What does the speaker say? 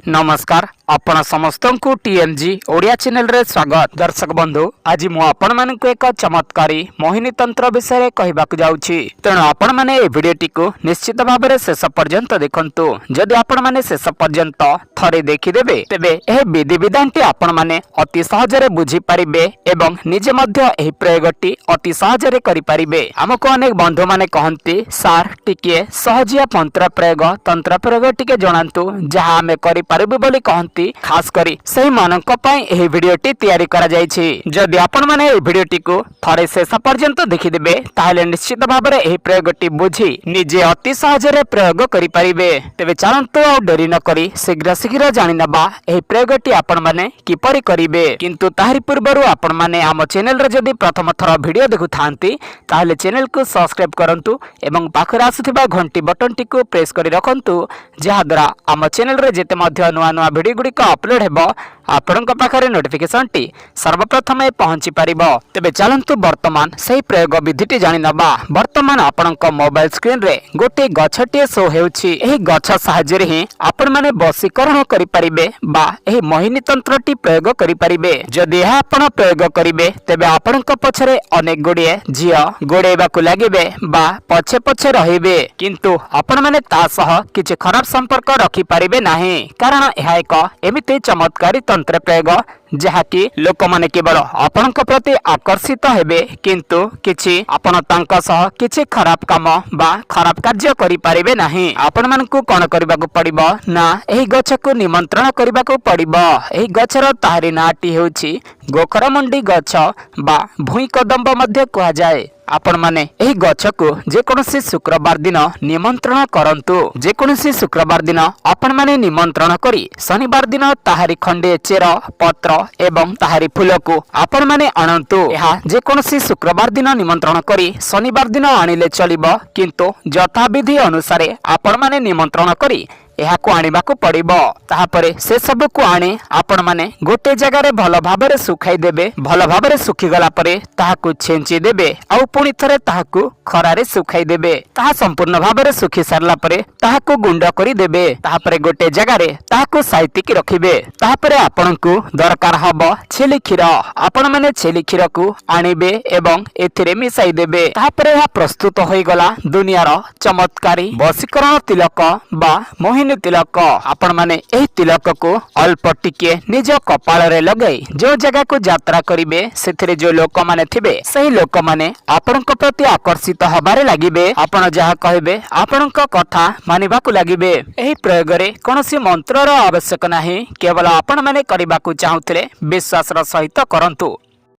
नमस्कार आपण समस्त को टीएमजी ओडिया चैनल रे स्वागत। दर्शक बंधु आज मु आपण मानक एक चमत्कारी मोहिनी तंत्र विषय कहबाक जाउछि, तेणु आपण माने ए वीडियोटी को निश्चित भाव में शेष पर्यंत देखंतु। जदि आपण माने शेष पर्यंत थरे देखि देबे तेबे एह विधि विधानटी आपण माने अति सहजरे बुझी पारिबे एवं निजे मध्य एही प्रयोगटी अति सहजरे करि पारिबे। हमको अनेक बंधु माने कहंती सार टिके सहजिया तंत्र प्रयोग टिके जणांतु जहा हमें करि पारिबे बोली कहंती। खास करी सही मानक पई एही वीडियोटी तैयारी करा जायछि। जदि आपण माने एही वीडियोटी को थरे शेष पर्यंत देखि देबे ताहले निश्चित भाव में एही प्रयोगटी बुझी निजे अति सहजरे प्रयोग करि पारिबे। तेबे चलंतु आ देरी न करी शीघ्र जानि नबा एही प्रयोगटी आपण माने किपरि करिवे। किंतु ताहारी पूर्वरु आपण माने आम चैनल रे जदि प्रथम थर वीडियो देखु थांती ताहले चैनल को सब्सक्राइब करंतु एवं पाखरे आसुथिबा घंटी बटन टी को प्रेस करि रखंतु, जहा द्वारा आम चैनल रे जेते मध्य नुआ नुआ वीडियो गुडी अपलोड हेबो आपणक पाखरे नोटिफिकेशन टी सर्वप्रथम पहुंची पारिबो। तेबे चलंतु वर्तमान सही प्रयोग विधिटी जानि नबा। वर्तमान आपणक मोबाइल स्क्रीन रे गोटे गछटी शो हेउछि। एही गछ सहाय्य रे ही आपण माने वशीकरण करि पारिबे बा एही मोहिनी तंत्रटी प्रयोग करि पारिबे। जदि एहा आपण प्रयोग करिवे तेबे आपणक पछरे अनेक गुडिए झियो गोडेबाकु लागिबे बा पछे पछे रहिबे, किंतु आपण माने ता सह किछि खराब संपर्क रखि पारिबे नाही। कारण एहा एक एमिति चमत्कारी तंत्र प्रयोग जहाँकि लोक माने केवल आपणक प्रति आकर्षित हेबे, किंतु किछि आपण तांका सह किछि खराब काम बा खराब कार्य करि पारिबे नाही। आपण मानकु कोन करबाकू पड़िबो ना एही गछ को निमंत्रण करबाकू पड़िबो। एही गछर ताहारी नाटी हेउछि गोखरमंडी गछ बा भुई कदम्ब मध्य कहा जाए। आपण माने एही गछ को जेकोनोसी शुक्रवार दिन निमंत्रण करंतु। जेकोनोसी शुक्रवार दिन आपण माने निमंत्रण करी शनिवार दिन ताहारी खंडे चेर पत्र एवं ताहारी फूल को आपण माने आणंतु। एहा जेकोनोसी शुक्रवार दिन निमंत्रण करी शनिवार दिन आनिले चलिबो, किंतु यथाविधि अनुसार आपण माने निमंत्रण करी एहाको आनिबाकू पड़िबो। ताहापरे से सब को आनी आपण माने गोटे जगह रे भल भाबरे सुखाई देबे। भल भाबरे सुखी गला परे ताहाको छेंची देबे आउ पुणी थरे ताहाको खरारे सुखाई देबे। ताहा संपूर्ण भाबरे सुखी सारला परे ताहाको गुंड करी देबे। ताहापरे गोटे जगह रे ताहाको साइती की रखिबे। ताहापरे आपनकू दरकार हबो छेली क्षीर। आपण माने छेली क्षीर को आनिबे एवं एथिरे मिसाई देबे। ताहापरे एहा प्रस्तुत होई गला दुनियार चमत्कारी वशीकरण तिलक बा मोहिनी तिलक। आपण माने एही तिलक को अल्प टिके निज कपाल रे लगाई जो जगह को यात्रा करिवे सेथिरे जो लोक माने थिबे सही लोक माने आपनक प्रति आकर्षित हबारे लागिबे। आपण जहा कहबे आपनक कथा मानिबाकू लागिबे। एही प्रयोग रे कोनोसी मंत्रर आवश्यक नाही, केवल आपण माने करिबाकू चाहुथिले विश्वासर सहित करंतु।